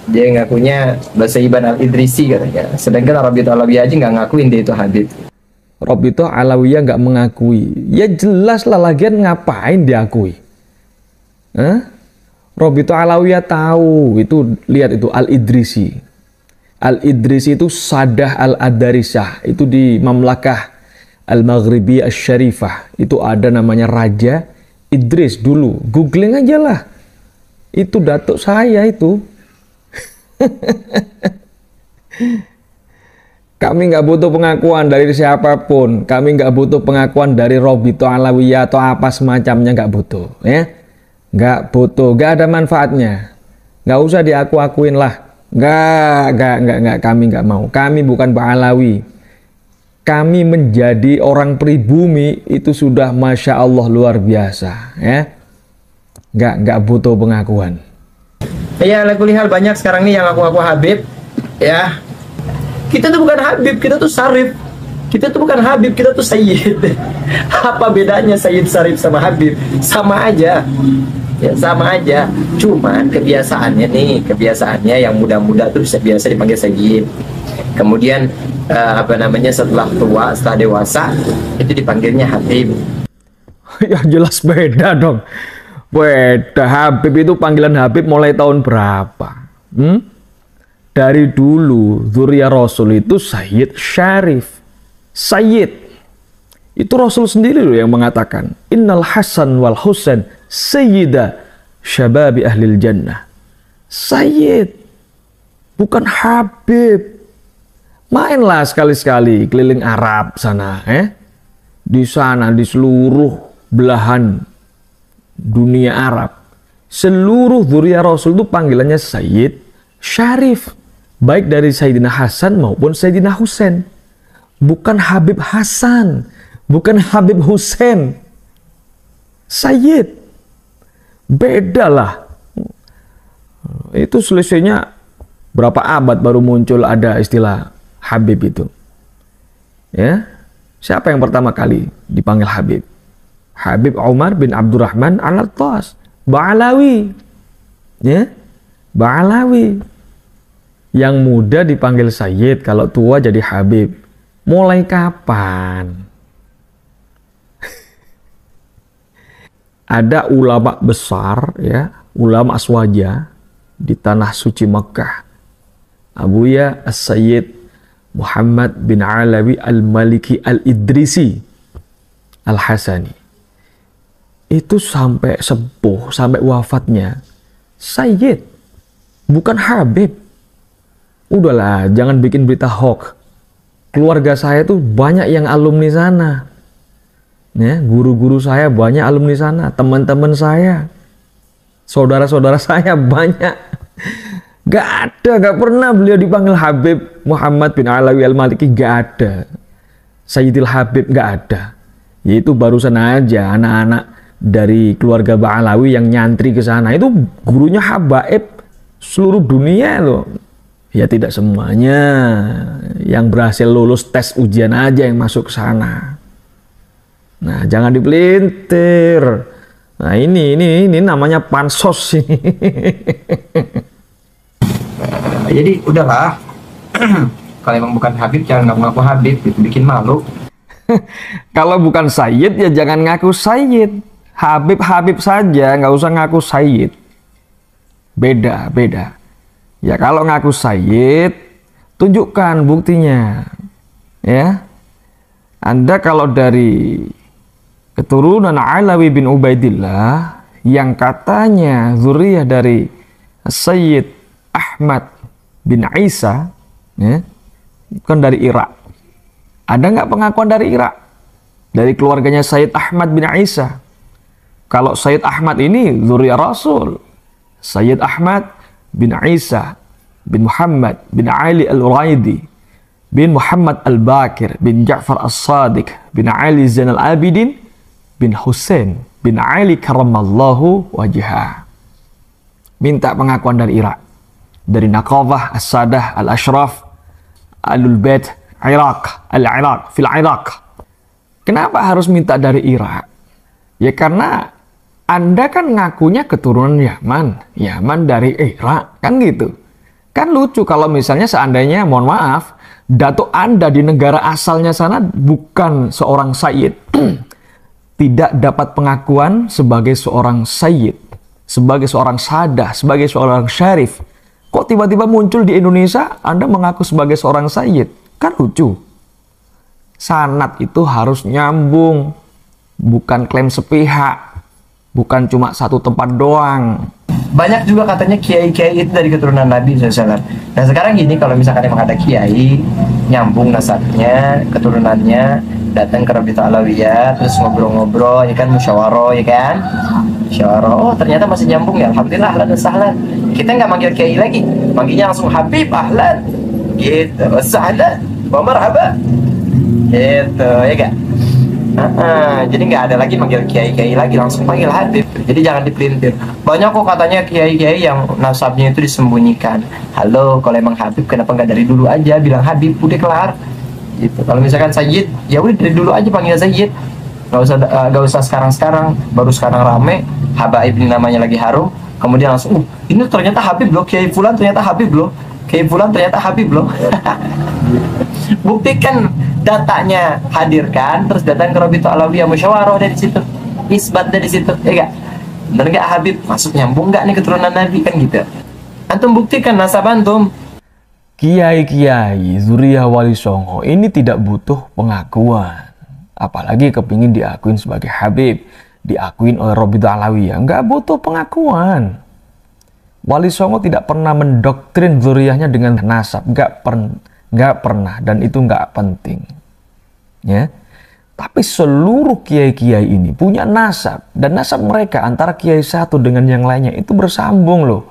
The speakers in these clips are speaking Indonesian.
Dia ngakunya Basaiban al-Idrisi katanya. Sedangkan Rabi'ah Alawiyah aja nggak ngakuin dia itu Habib. Rabi'ah Alawiyah nggak mengakui. Ya jelas lah, lagian ngapain diakui? Rabi'ah Alawiyah tahu, itu lihat itu Al-Idrisi. Al-Idrisi itu Sadah Al-Adarisah, itu di Mamlakah Al-Maghribi Asy-Syarifah. Itu ada namanya Raja Idris dulu. Googling aja lah. Itu datuk saya itu. Kami nggak butuh pengakuan dari siapapun. Kami nggak butuh pengakuan dari Rabi'ah Alawiyah atau apa semacamnya, nggak butuh, ya. Nggak butuh, nggak ada manfaatnya. Nggak usah diaku-akuin lah. Nggak. Kami nggak mau. Kami bukan Ba'alawi. Kami menjadi orang pribumi itu sudah Masya Allah luar biasa, ya. Nggak butuh pengakuan. Ya, kulihal banyak sekarang nih yang ngaku-ngaku Habib, ya. Kita tuh bukan Habib, kita tuh Sarif. Kita tuh bukan Habib, kita tuh Sayyid. Apa bedanya Sayyid Sarif sama Habib? Sama aja. Ya, sama aja. Cuman kebiasaannya yang muda-muda tuh biasa dipanggil Sayyid. Kemudian setelah tua, setelah dewasa itu dipanggilnya Habib. Ya jelas beda dong. Beda. Habib itu panggilan Habib mulai tahun berapa? Dari dulu dzurriyyah Rasul itu Sayyid Syarif. Sayyid itu Rasul sendiri loh yang mengatakan, Innal Hasan wal Husain sayyida syababi ahlil jannah. Sayyid, bukan Habib. Mainlah sekali-sekali keliling Arab sana, di sana, di seluruh belahan dunia Arab, seluruh dzurriyyah Rasul itu panggilannya Sayyid Syarif, baik dari Sayyidina Hasan maupun Sayyidina Husain. Bukan Habib Hasan, bukan Habib Husain. Sayyid, beda lah. Itu selisihnya berapa abad baru muncul ada istilah Habib itu. Ya, siapa yang pertama kali dipanggil Habib? Habib Umar bin Abdurrahman Al-Attas, Ba'alawi. Ya, Ba'alawi. Yang muda dipanggil Sayyid, kalau tua jadi Habib. Mulai kapan? Ada ulama besar, ya, ulama aswaja di tanah suci Mekah. Abuya As-Sayyid Muhammad bin Alawi Al-Maliki Al-Idrisi Al-Hasani. Itu sampai sepuh, sampai wafatnya Sayyid, bukan Habib. Udahlah, jangan bikin berita hoax. Keluarga saya tuh banyak yang alumni sana. Ya, guru-guru saya banyak alumni sana, teman-teman saya, saudara-saudara saya banyak. Gak pernah beliau dipanggil Habib Muhammad bin Alawi Al-Maliki, gak ada. Sayyidil Habib gak ada. Yaitu barusan aja anak-anak dari keluarga Ba'alawi yang nyantri ke sana. Itu gurunya habaib seluruh dunia loh. Ya tidak semuanya yang berhasil lulus tes ujian aja yang masuk ke sana. Nah, jangan dipelintir. Nah, ini namanya pansos ini. Jadi udahlah. Kalau emang bukan Habib jangan ngaku-ngaku Habib, itu bikin malu. Kalau bukan Sayyid ya jangan ngaku Sayyid. Habib saja, nggak usah ngaku Sayyid. Beda. Ya kalau ngaku Sayyid, tunjukkan buktinya. Ya. Anda kalau dari keturunan Alawi bin Ubaidillah yang katanya dzurriyyah dari Sayyid Ahmad bin Isa, ya, bukan dari Irak. Ada nggak pengakuan dari Irak? Dari keluarganya Sayyid Ahmad bin Isa. Kalau Sayyid Ahmad ini dzurriyyah Rasul. Sayyid Ahmad bin Isa bin Muhammad bin Ali Al-Uraidi bin Muhammad Al-Bakir bin Ja'far As-Sadiq bin Ali Zainal Abidin bin Husain bin Ali Karamallahu Wajhah. Minta pengakuan dari Irak. Dari Naqabah As-Sadah Al-Ashraf Alul Bait Al-Iraq fil Iraq. Kenapa harus minta dari Irak? Ya karena Anda kan ngakunya keturunan Yaman dari Irak, kan gitu. Kan lucu kalau misalnya seandainya, mohon maaf, datuk Anda di negara asalnya sana bukan seorang sayyid. Tidak dapat pengakuan sebagai seorang sayyid, sebagai seorang sadah, sebagai seorang syarif. Kok tiba-tiba muncul di Indonesia, Anda mengaku sebagai seorang sayyid? Kan lucu. Sanad itu harus nyambung, bukan klaim sepihak, bukan cuma satu tempat doang. Banyak juga katanya kiai-kiai itu dari keturunan Nabi SAW. Nah sekarang gini, kalau misalkan emang ada kiai nyambung nasabnya, keturunannya, datang ke Rabita Alawiyah, terus ngobrol-ngobrol, ya kan, musyawarah, ya kan, musyawarah, oh ternyata masih nyambung ya, alhamdulillah, ahlan dan sahlan. Kita nggak manggil kiai lagi, manggilnya langsung Habib, ahlan, gitu, sahlan, wa marhaba, gitu, ya kan. Jadi nggak ada lagi manggil kiai-kiai lagi, langsung panggil Habib. Jadi jangan dipelintir. Banyak kok katanya kiai-kiai yang nasabnya itu disembunyikan. Halo, kalau emang Habib kenapa nggak dari dulu aja bilang Habib, udah kelar. Gitu. Kalau misalkan Sayyid, ya udah dari dulu aja panggil Sayyid. Nggak usah sekarang-sekarang, baru sekarang rame. Habaib ini namanya lagi harum. Kemudian langsung, ini ternyata Habib loh, Kiai Fulan ternyata Habib loh, Kiai Fulan ternyata Habib loh. Buktikan datanya, hadirkan, terus datang ke Rabita Alawiyah, musyawarah dari situ, isbat dari situ, ya gak? Bener gak Habib? Masuk nyambung gak nih keturunan Nabi, kan gitu. Antum buktikan nasab antum. Kiai-kiai Zuriyah Wali Songo ini tidak butuh pengakuan, apalagi kepingin diakuin sebagai Habib, diakuin oleh Rabita Alawiyah, nggak butuh pengakuan. Wali Songo tidak pernah mendoktrin zuriyahnya dengan nasab, nggak pernah, dan itu nggak penting. Ya, tapi seluruh kiai-kiai ini punya nasab, dan nasab mereka antara kiai satu dengan yang lainnya itu bersambung loh.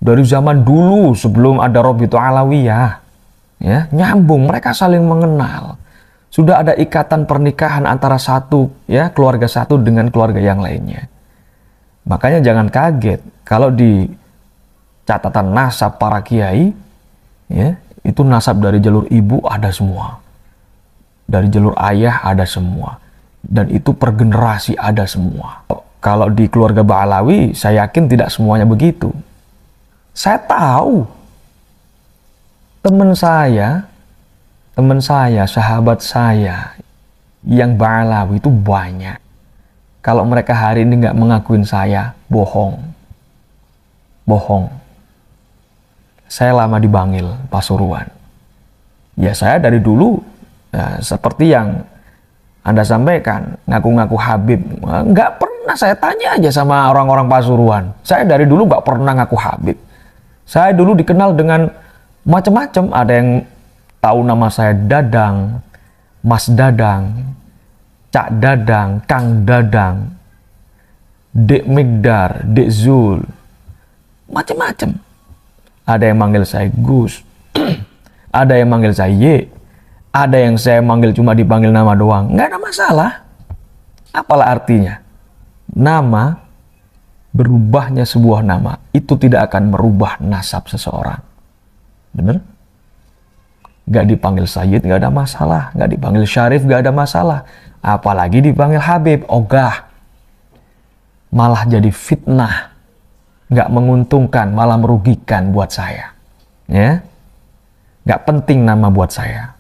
Dari zaman dulu sebelum ada Rabita Alawiyah, ya, nyambung, mereka saling mengenal. Sudah ada ikatan pernikahan antara satu, ya, keluarga satu dengan keluarga yang lainnya. Makanya jangan kaget kalau di catatan nasab para kiai, ya, itu nasab dari jalur ibu ada semua, dari jalur ayah ada semua, dan itu per generasi ada semua. Kalau di keluarga Ba'alawi, saya yakin tidak semuanya begitu. Saya tahu teman saya, sahabat saya yang Ba'alawi itu banyak. Kalau mereka hari ini nggak mengakuin saya, bohong. Saya lama di Bangil, Pasuruan. Ya saya dari dulu, ya, seperti yang Anda sampaikan, ngaku-ngaku Habib. Nggak pernah, saya tanya aja sama orang-orang Pasuruan. Saya dari dulu nggak pernah ngaku Habib. Saya dulu dikenal dengan macam-macam. Ada yang tahu nama saya Dadang, Mas Dadang, Cak Dadang, Kang Dadang, Dek Migdar, Dek Zul, macam-macam. Ada yang manggil saya Gus, ada yang manggil saya Ye, ada yang saya manggil cuma dipanggil nama doang. Nggak ada masalah. Apalah artinya? Nama, berubahnya sebuah nama, itu tidak akan merubah nasab seseorang. Bener? Nggak dipanggil Sayyid, nggak ada masalah. Nggak dipanggil Syarif, nggak ada masalah. Apalagi dipanggil Habib, ogah. Malah jadi fitnah. Nggak menguntungkan, malah merugikan buat saya. Ya, nggak penting nama buat saya.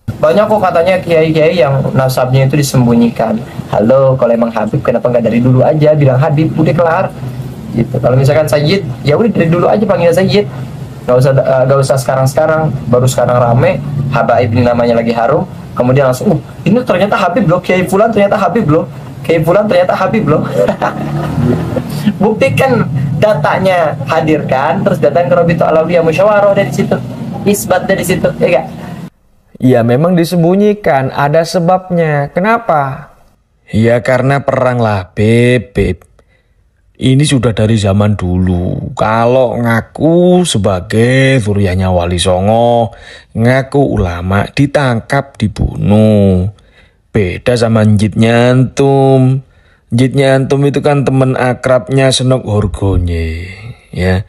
Banyak kok katanya kiai-kiai yang nasabnya itu disembunyikan. Halo, kalau emang Habib kenapa nggak dari dulu aja bilang Habib, udah kelar. Gitu. Kalau misalkan Sayyid, ya udah dari dulu aja panggil Sayyid. Nggak usah sekarang-sekarang, baru sekarang rame. Habaib ini namanya lagi harum. Kemudian langsung, ini ternyata Habib loh, Kiai Fulan ternyata Habib loh, Kiai Fulan ternyata Habib loh. Buktikan datanya, hadirkan, terus datang ke Rabita Alawiyah, musyawarah dari situ, isbat dari situ, ya gak? Ya memang disembunyikan, ada sebabnya. Kenapa? Ya karena perang lah, Beb. Ini sudah dari zaman dulu. Kalau ngaku sebagai zuriyahnya Wali Songo, ngaku ulama, ditangkap, dibunuh. Beda sama njitnya antum. Njitnya antum itu kan teman akrabnya Senok Horgonye, ya.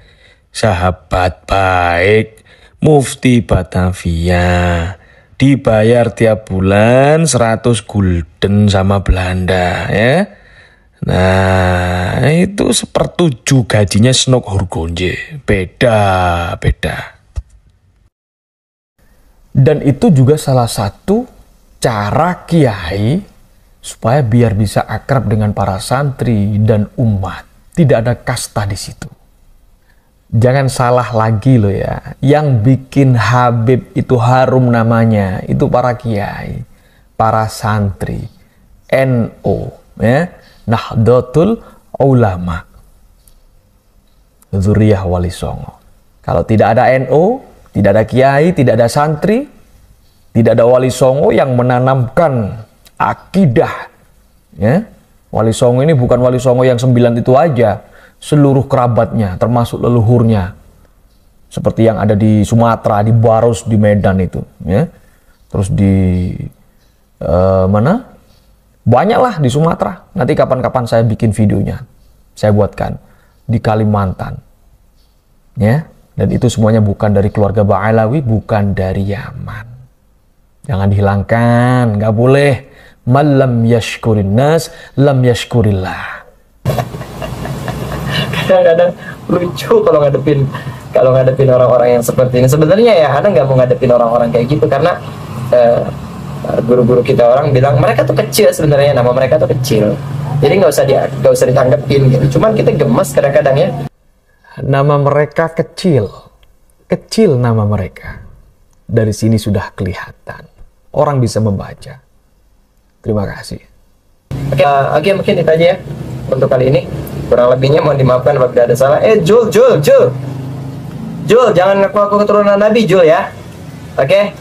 Sahabat baik, Mufti Batavia. Dibayar tiap bulan 100 gulden sama Belanda, ya. Nah, itu sepertujuh gajinya Snok Hurgonje. Beda. Dan itu juga salah satu cara kiai supaya biar bisa akrab dengan para santri dan umat. Tidak ada kasta di situ. Jangan salah lagi loh ya. Yang bikin Habib itu harum namanya itu para kiai, para santri, NU, ya, Nahdlatul Ulama, Dzurriyyah Wali Songo. Kalau tidak ada NU, tidak ada kiai, tidak ada santri, tidak ada Wali Songo yang menanamkan akidah. Ya, Wali Songo ini bukan Wali Songo yang 9 itu aja, seluruh kerabatnya, termasuk leluhurnya, seperti yang ada di Sumatera, di Baros, di Medan itu. Ya, terus di mana? Banyaklah di Sumatera. Nanti kapan-kapan saya bikin videonya, saya buatkan di Kalimantan. Ya. Dan itu semuanya bukan dari keluarga Ba'alawi, bukan dari Yaman. Jangan dihilangkan, nggak boleh. Malam yashkurin nas, lam yashkurillah. Kadang-kadang lucu kalau ngadepin orang-orang yang seperti ini. Sebenarnya ya, Ana nggak mau ngadepin orang-orang kayak gitu karena guru-guru kita orang bilang mereka tuh kecil sebenarnya, nama mereka tuh kecil. Jadi nggak usah ditanggepin gitu. Cuman kita gemes kadang-kadang ya. Nama mereka kecil nama mereka. Dari sini sudah kelihatan. Orang bisa membaca. Terima kasih. Oke, mungkin itu aja ya untuk kali ini. Kurang lebihnya mohon dimaafkan apabila ada salah. Jul, jangan ngaku-ngaku keturunan Nabi, Jul ya. Oke.